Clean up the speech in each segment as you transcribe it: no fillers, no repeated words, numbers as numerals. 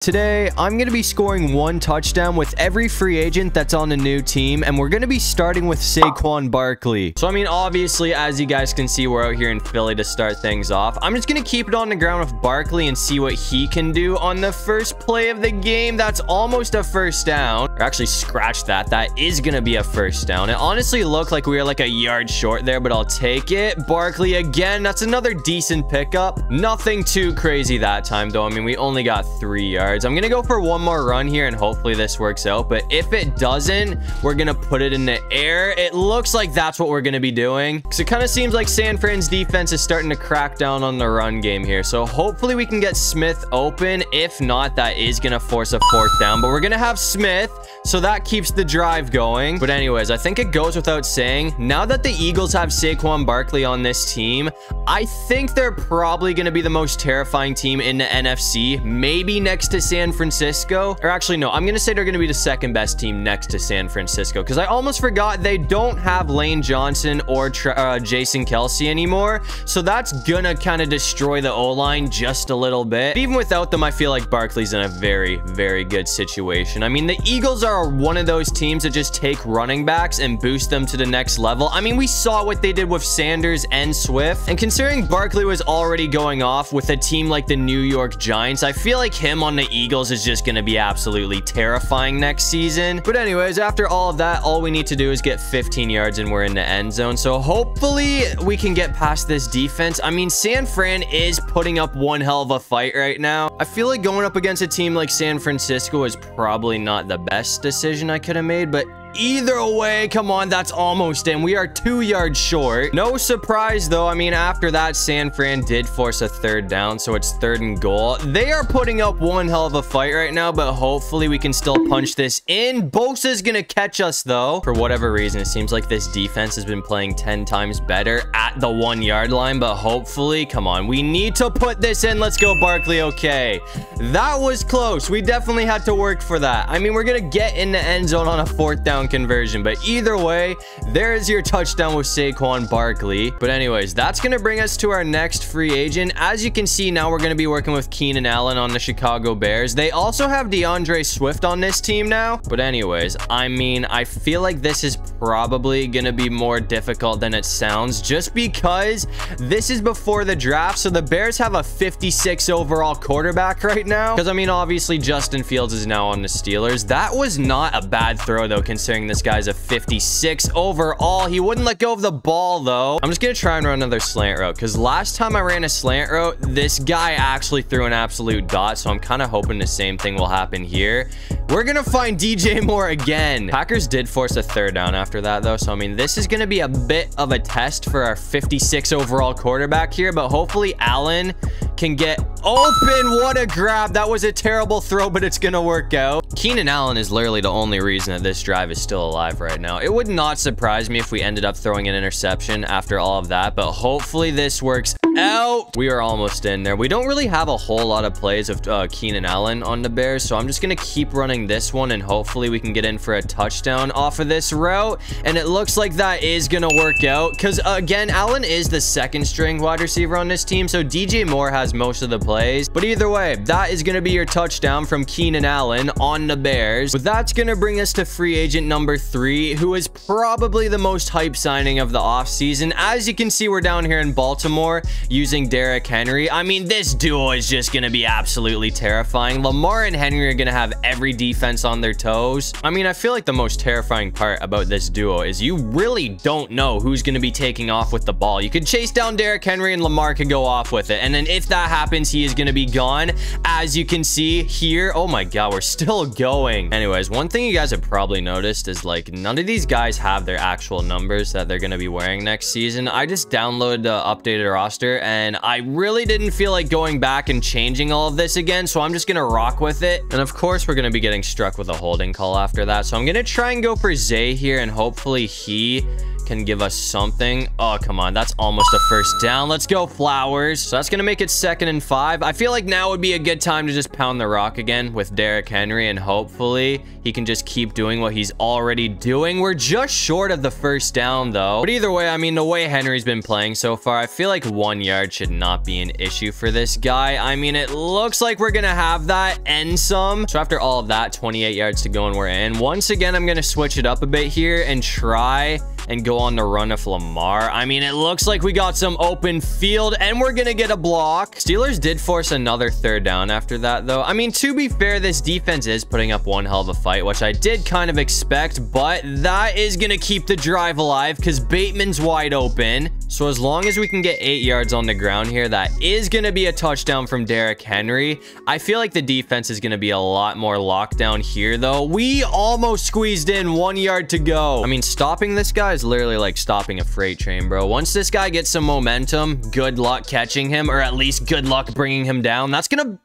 Today, I'm going to be scoring 1 touchdown with every free agent that's on a new team, and we're going to be starting with Saquan Barkley. So, I mean, obviously, as you guys can see, we're out here in Philly to start things off. I'm just going to keep it on the ground with Barkley and see what he can do on the first play of the game. That's almost a first down. Or actually, scratch that. That is going to be a first down. It honestly looked like we were like a yard short there, but I'll take it. Barkley again. That's another decent pickup. Nothing too crazy that time, though. I mean, we only got 3 yards. I'm gonna go for 1 more run here and hopefully this works out, but if it doesn't, we're gonna put it in the air. It looks like that's what we're gonna be doing, because it kind of seems like San Fran's defense is starting to crack down on the run game here. So hopefully we can get Smith open. If not, that is gonna force a 4th down, but we're gonna have Smith, so that keeps the drive going. But anyways, I think it goes without saying, now that the Eagles have Saquon Barkley on this team, I think they're probably gonna be the most terrifying team in the NFC, maybe next to San Francisco. Or actually, no, I'm gonna say they're gonna be the 2nd best team next to San Francisco, because I almost forgot they don't have Lane Johnson or Jason Kelce anymore, so that's gonna kind of destroy the O-line just a little bit. Even without them, I feel like Barkley's in a very, very good situation. I mean, the Eagles are one of those teams that just take running backs and boost them to the next level. I mean, we saw what they did with Sanders and Swift, and considering Barkley was already going off with a team like the New York Giants, I feel like him on the Eagles is just going to be absolutely terrifying next season. But anyways, after all of that, all we need to do is get 15 yards and we're in the end zone. So hopefully we can get past this defense. I mean, San Fran is putting up one hell of a fight right now. I feel like going up against a team like San Francisco is probably not the best decision I could have made, but either way, come on, that's almost in. We are 2 yards short. No surprise, though. I mean, after that, San Fran did force a 3rd down, so it's 3rd and goal. They are putting up one hell of a fight right now, but hopefully we can still punch this in. Bosa's gonna catch us, though. For whatever reason, it seems like this defense has been playing 10 times better at the 1 yard line, but hopefully, come on, we need to put this in. Let's go, Barkley. Okay, that was close. We definitely had to work for that. I mean, we're gonna get in the end zone on a 4th down conversion, but either way, there's your touchdown with Saquan Barkley. But anyways, that's gonna bring us to our next free agent. As you can see, now we're gonna be working with Keenan Allen on the Chicago Bears. They also have DeAndre Swift on this team now. But anyways, I mean, I feel like this is probably gonna be more difficult than it sounds, just because this is before the draft. So the Bears have a 56 overall quarterback right now, because I mean, obviously Justin Fields is now on the Steelers. That was not a bad throw, though, considering this guy's a 56 overall. He wouldn't let go of the ball, though. I'm just gonna try and run another slant route, because last time I ran a slant route, this guy actually threw an absolute dot, so I'm kind of hoping the same thing will happen here. We're gonna find DJ Moore again. Packers did force a 3rd down after that, though, so I mean, this is gonna be a bit of a test for our 56 overall quarterback here, but hopefully Allen can get open. What a grab. That was a terrible throw, but it's gonna work out. Keenan Allen is literally the only reason that this drive is still alive right now. It would not surprise me if we ended up throwing an interception after all of that, but hopefully this works out. We are almost in there. We don't really have a whole lot of plays of Keenan Allen on the Bears, so I'm just gonna keep running this one, and hopefully we can get in for a touchdown off of this route. And it looks like that is gonna work out, because again, Allen is the 2nd string wide receiver on this team, so DJ Moore has most of the plays. But either way, that is gonna be your touchdown from Keenan Allen on the Bears. But that's gonna bring us to free agent number 3, who is probably the most hype signing of the offseason. As you can see, we're down here in Baltimore using Derrick Henry. I mean, this duo is just gonna be absolutely terrifying. Lamar and Henry are gonna have every defense on their toes. I mean, I feel like the most terrifying part about this duo is you really don't know who's gonna be taking off with the ball. You could chase down Derrick Henry and Lamar could go off with it, and then if that happens, he is gonna be gone. As you can see here, oh my god, we're still going. Anyways, one thing you guys have probably noticed is, like, none of these guys have their actual numbers that they're gonna be wearing next season. I just downloaded the updated roster, and I really didn't feel like going back and changing all of this again, so I'm just gonna rock with it. And of course, we're gonna be getting struck with a holding call after that, so I'm gonna try and go for Zay here, and hopefully he can give us something. Oh, come on. That's almost a first down. Let's go, Flowers. So that's going to make it 2nd and 5. I feel like now would be a good time to just pound the rock again with Derrick Henry, and hopefully he can just keep doing what he's already doing. We're just short of the first down, though. But either way, I mean, the way Henry's been playing so far, I feel like 1 yard should not be an issue for this guy. I mean, it looks like we're going to have that and some. So after all of that, 28 yards to go and we're in. Once again, I'm going to switch it up a bit here and try and go on the run of Lamar. I mean, it looks like we got some open field and we're gonna get a block. Steelers did force another 3rd down after that, though. I mean, to be fair, this defense is putting up one hell of a fight, which I did kind of expect, but that is gonna keep the drive alive because Bateman's wide open. So as long as we can get 8 yards on the ground here, that is gonna be a touchdown from Derrick Henry. I feel like the defense is gonna be a lot more locked down here, though. We almost squeezed in 1 yard to go. I mean, stopping this guy is literally like stopping a freight train, bro. Once this guy gets some momentum, good luck catching him, or at least good luck bringing him down. That's gonna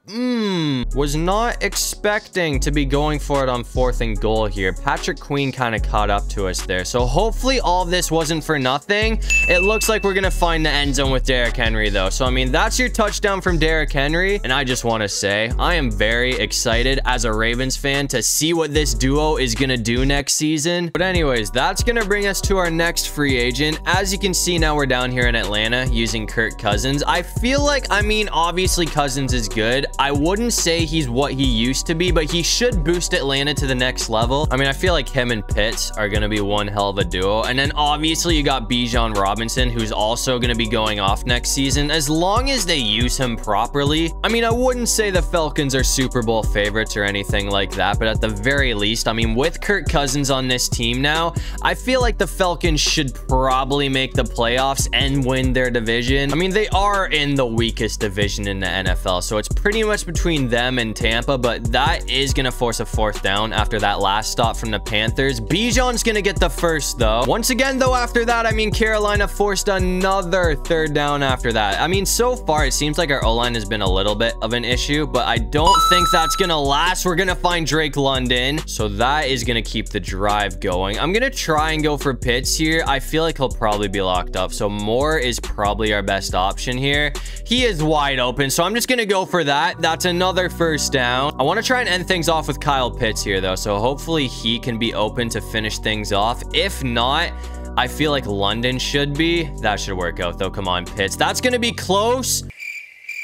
was not expecting to be going for it on 4th and goal here. Patrick Queen kind of caught up to us there, so hopefully all of this wasn't for nothing. It looks like we're gonna find the end zone with Derrick Henry, though. So I mean, that's your touchdown from Derrick Henry, and I just want to say I am very excited as a Ravens fan to see what this duo is gonna do next season. But anyways, that's gonna bring us to our next free agent. As you can see, now we're down here in Atlanta using Kirk Cousins. I feel like, I mean, obviously Cousins is good. I wouldn't say he's what he used to be, but he should boost Atlanta to the next level. I mean, I feel like him and Pitts are going to be one hell of a duo. And then obviously you got Bijan Robinson, who's also going to be going off next season, as long as they use him properly. I mean, I wouldn't say the Falcons are Super Bowl favorites or anything like that, but at the very least, I mean, with Kirk Cousins on this team now, I feel like the Falcons should probably make the playoffs and win their division. I mean, they are in the weakest division in the NFL, so it's pretty much between them and Tampa, but that is going to force a 4th down after that last stop from the Panthers. Bijan's going to get the first, though. Once again, though, after that, I mean, Carolina forced another 3rd down after that. I mean, so far, it seems like our O-line has been a little bit of an issue, but I don't think that's going to last. We're going to find Drake London, so that is going to keep the drive going. I'm going to try and go for Pitts here. I feel like he'll probably be locked up, so Moore is probably our best option here. He is wide open, so I'm just gonna go for that. That's another 1st down. I want to try and end things off with Kyle Pitts here, though, so hopefully he can be open to finish things off. If not, I feel like London should be. That should work out, though. Come on, Pitts. That's gonna be close.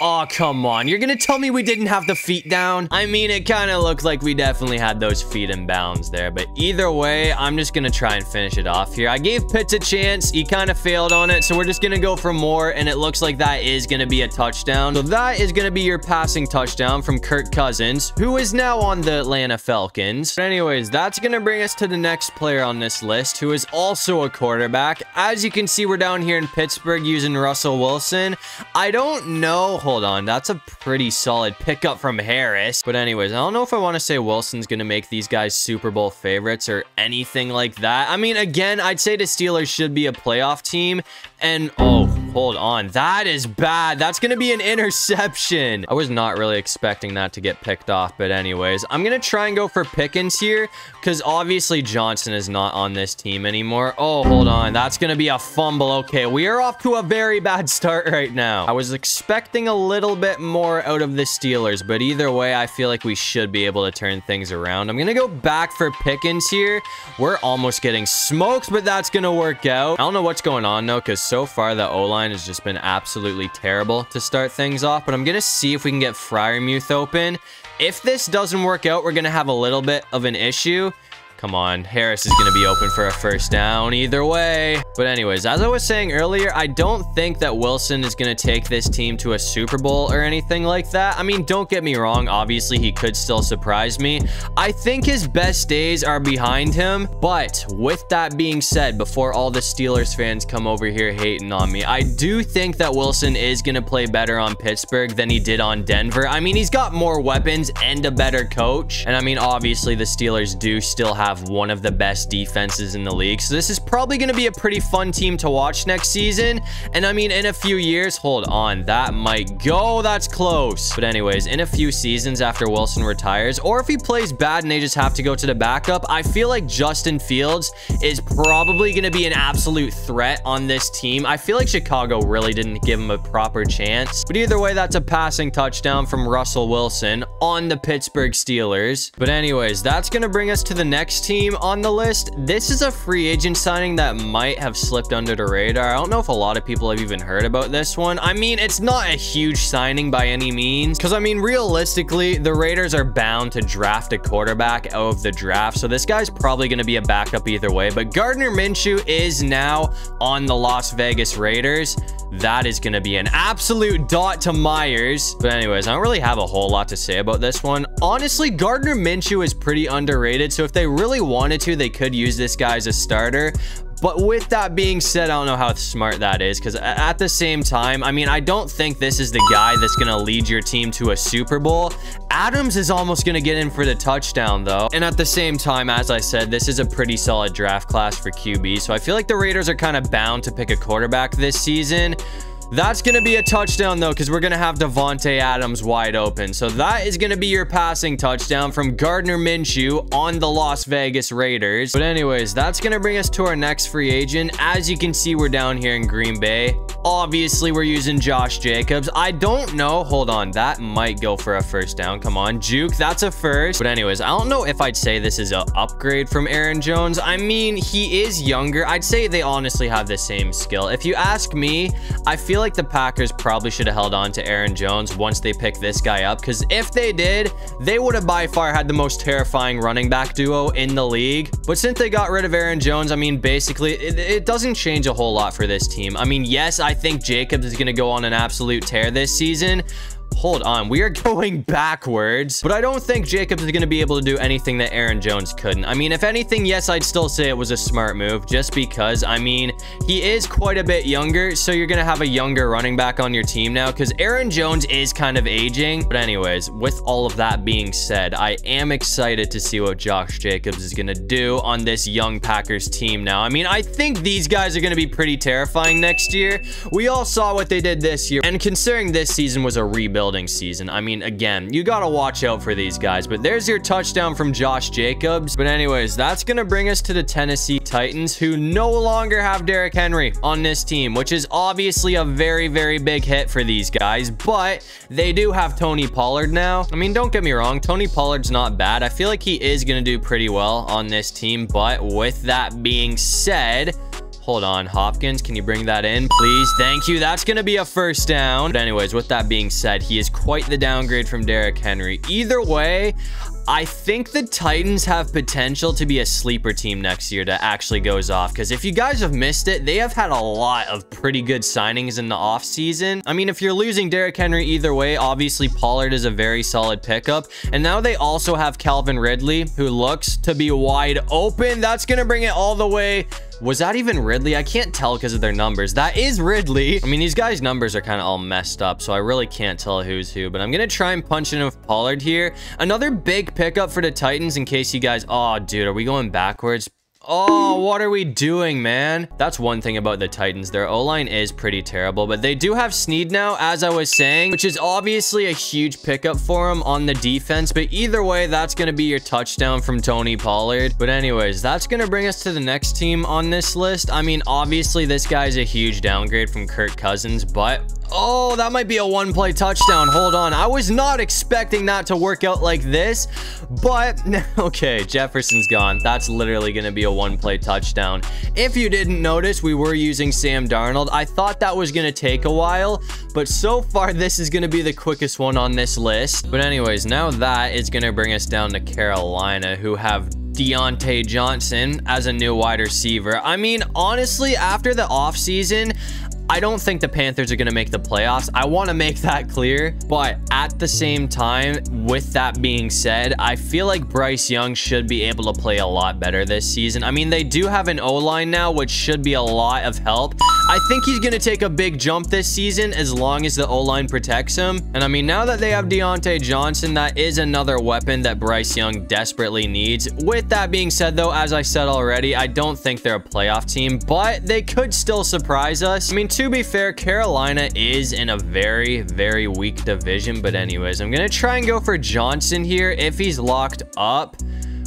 Oh, come on. You're going to tell me we didn't have the feet down? I mean, it kind of looked like we definitely had those feet in bounds there. But either way, I'm just going to try and finish it off here. I gave Pitts a chance. He kind of failed on it. So we're just going to go for more. And it looks like that is going to be a touchdown. So that is going to be your passing touchdown from Kirk Cousins, who is now on the Atlanta Falcons. But anyways, that's going to bring us to the next player on this list, who is also a quarterback. As you can see, we're down here in Pittsburgh using Russell Wilson. I don't know. Hold on, that's a pretty solid pickup from Harris. But anyways, I don't know if I want to say Wilson's gonna make these guys Super Bowl favorites or anything like that. I mean, again, I'd say the Steelers should be a playoff team. And oh, hold on, that is bad. That's gonna be an interception. I was not really expecting that to get picked off, but anyways, I'm gonna try and go for Pickens here because obviously Johnson is not on this team anymore. Oh, hold on, that's gonna be a fumble. Okay, we are off to a very bad start right now. I was expecting a little bit more out of the Steelers, but either way, I feel like we should be able to turn things around. I'm gonna go back for Pickens here. We're almost getting smoked, but that's gonna work out. I don't know what's going on though, because so far the O-line has just been absolutely terrible to start things off, but I'm gonna see if we can get Freiermuth open. If this doesn't work out, we're gonna have a little bit of an issue. Come on, Harris is going to be open for a first down either way. But anyways, as I was saying earlier, I don't think that Wilson is going to take this team to a Super Bowl or anything like that. I mean, don't get me wrong. Obviously, he could still surprise me. I think his best days are behind him. But with that being said, before all the Steelers fans come over here hating on me, I do think that Wilson is going to play better on Pittsburgh than he did on Denver. I mean, he's got more weapons and a better coach. And I mean, obviously, the Steelers do still have one of the best defenses in the league, so this is probably going to be a pretty pretty fun team to watch next season. And I mean, in a few years, hold on, that might go. That's close. But anyways, in a few seasons after Wilson retires, or if he plays bad and they just have to go to the backup, I feel like Justin Fields is probably going to be an absolute threat on this team. I feel like Chicago really didn't give him a proper chance. But either way, that's a passing touchdown from Russell Wilson on the Pittsburgh Steelers. But anyways, that's going to bring us to the next team on the list. This is a free agent signing that might have slipped under the radar. I don't know if a lot of people have even heard about this one. I mean, it's not a huge signing by any means, because I mean, realistically, the Raiders are bound to draft a quarterback out of the draft, so this guy's probably going to be a backup either way. But Gardner Minshew is now on the Las Vegas Raiders. That is going to be an absolute dot to Myers. But anyways, I don't really have a whole lot to say about this one. Honestly, Gardner Minshew is pretty underrated, so if they really wanted to, they could use this guy as a starter. But with that being said, I don't know how smart that is, because at the same time, I mean, I don't think this is the guy that's going to lead your team to a Super Bowl. Adams is almost going to get in for the touchdown, though. And at the same time, as I said, this is a pretty solid draft class for QB. So I feel like the Raiders are kind of bound to pick a quarterback this season. That's going to be a touchdown, though, because we're going to have Devontae Adams wide open. So that is going to be your passing touchdown from Gardner Minshew on the Las Vegas Raiders. But anyways, that's going to bring us to our next free agent. As you can see, we're down here in Green Bay. Obviously, we're using Josh Jacobs. I don't know. Hold on. That might go for a first down. Come on. Juke. That's a first. But anyways, I don't know if I'd say this is an upgrade from Aaron Jones. I mean, he is younger. I'd say they honestly have the same skill. If you ask me, I feel like the Packers probably should have held on to Aaron Jones once they picked this guy up, because if they did, they would have by far had the most terrifying running back duo in the league. But since they got rid of Aaron Jones, I mean, basically, it doesn't change a whole lot for this team. I mean, yes, I think Jacobs is going to go on an absolute tear this season. Hold on, we are going backwards, but I don't think Jacobs is going to be able to do anything that Aaron Jones couldn't. I mean, if anything, yes, I'd still say it was a smart move, just because, I mean, he is quite a bit younger, so you're going to have a younger running back on your team now, because Aaron Jones is kind of aging. But anyways, with all of that being said, I am excited to see what Josh Jacobs is going to do on this young Packers team now. I mean, I think these guys are going to be pretty terrifying next year. We all saw what they did this year, and considering this season was a rebuild season, I mean, again, you gotta watch out for these guys. But there's your touchdown from Josh Jacobs. But anyways, that's gonna bring us to the Tennessee Titans, who no longer have Derrick Henry on this team, which is obviously a very, very big hit for these guys. But they do have Tony Pollard now. I mean, don't get me wrong, Tony Pollard's not bad. I feel like he is gonna do pretty well on this team. But with that being said, hold on, Hopkins, can you bring that in, please? Thank you. That's going to be a first down. But anyways, with that being said, he is quite the downgrade from Derrick Henry. Either way, I think the Titans have potential to be a sleeper team next year that actually goes off, because if you guys have missed it, they have had a lot of pretty good signings in the offseason. I mean, if you're losing Derrick Henry either way, obviously Pollard is a very solid pickup. And now they also have Calvin Ridley, who looks to be wide open. That's going to bring it all the way. Was that even Ridley? I can't tell because of their numbers. That is Ridley. I mean, these guys' numbers are kind of all messed up, so I really can't tell who's who. But I'm going to try and punch in with Pollard here. Another big pickup for the Titans in case you guys... Oh, dude, are we going backwards? Oh, what are we doing, man? That's one thing about the Titans. Their O-line is pretty terrible, but they do have Snead now, as I was saying, which is obviously a huge pickup for them on the defense. But either way, that's going to be your touchdown from Tony Pollard. But anyways, that's going to bring us to the next team on this list. I mean, obviously, this guy's a huge downgrade from Kirk Cousins, but... Oh, that might be a one-play touchdown. Hold on. I was not expecting that to work out like this, but okay, Jefferson's gone. That's literally going to be a one-play touchdown. If you didn't notice, we were using Sam Darnold. I thought that was going to take a while, but so far, this is going to be the quickest one on this list. But anyways, now that is going to bring us down to Carolina, who have Deontay Johnson as a new wide receiver. I mean, honestly, after the offseason, I don't think the Panthers are going to make the playoffs. I want to make that clear. But at the same time, with that being said, I feel like Bryce Young should be able to play a lot better this season. I mean, they do have an O-line now, which should be a lot of help. I think he's going to take a big jump this season as long as the O-line protects him. And I mean, now that they have Deontay Johnson, that is another weapon that Bryce Young desperately needs. With that being said, though, as I said already, I don't think they're a playoff team, but they could still surprise us. I mean, to be fair, Carolina is in a very, very weak division. But anyways, I'm going to try and go for Johnson here if he's locked up,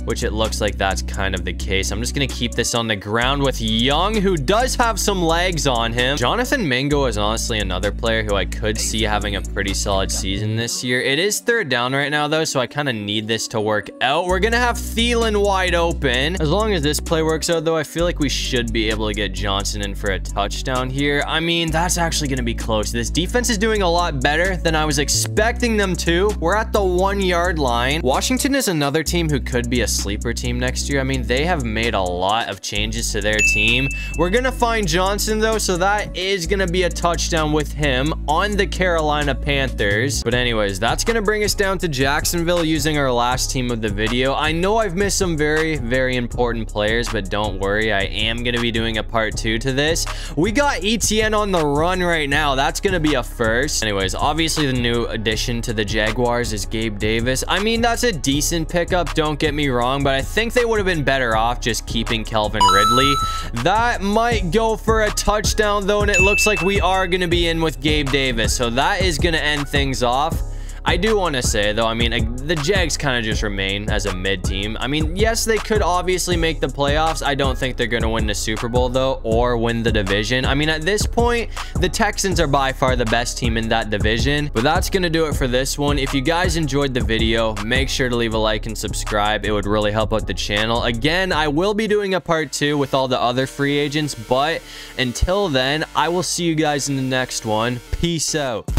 which it looks like that's kind of the case. I'm just going to keep this on the ground with Young, who does have some legs on him. Jonathan Mingo is honestly another player who I could see having a pretty solid season this year. It is third down right now, though, so I kind of need this to work out. We're going to have Thielen wide open. As long as this play works out, though, I feel like we should be able to get Johnson in for a touchdown here. I mean, that's actually going to be close. This defense is doing a lot better than I was expecting them to. We're at the 1 yard line. Washington is another team who could be a sleeper team next year. I mean, they have made a lot of changes to their team. We're gonna find Johnson, though, so that is gonna be a touchdown with him on the Carolina Panthers. But anyways, that's gonna bring us down to Jacksonville using our last team of the video. I know I've missed some very, very important players, but don't worry, I am gonna be doing a part 2 to this. We got ETN on the run right now. That's gonna be a first. Anyways, obviously the new addition to the Jaguars is Gabe Davis. I mean, that's a decent pickup, don't get me wrong, but I think they would have been better off just keeping Calvin Ridley. That might go for a touchdown, though, and it looks like we are going to be in with Gabe Davis, so that is going to end things off. I do want to say, though, I mean, the Jags kind of just remain as a mid team. I mean, yes, they could obviously make the playoffs. I don't think they're going to win the Super Bowl, though, or win the division. I mean, at this point, the Texans are by far the best team in that division. But that's going to do it for this one. If you guys enjoyed the video, make sure to leave a like and subscribe. It would really help out the channel. Again, I will be doing a part 2 with all the other free agents. But until then, I will see you guys in the next one. Peace out.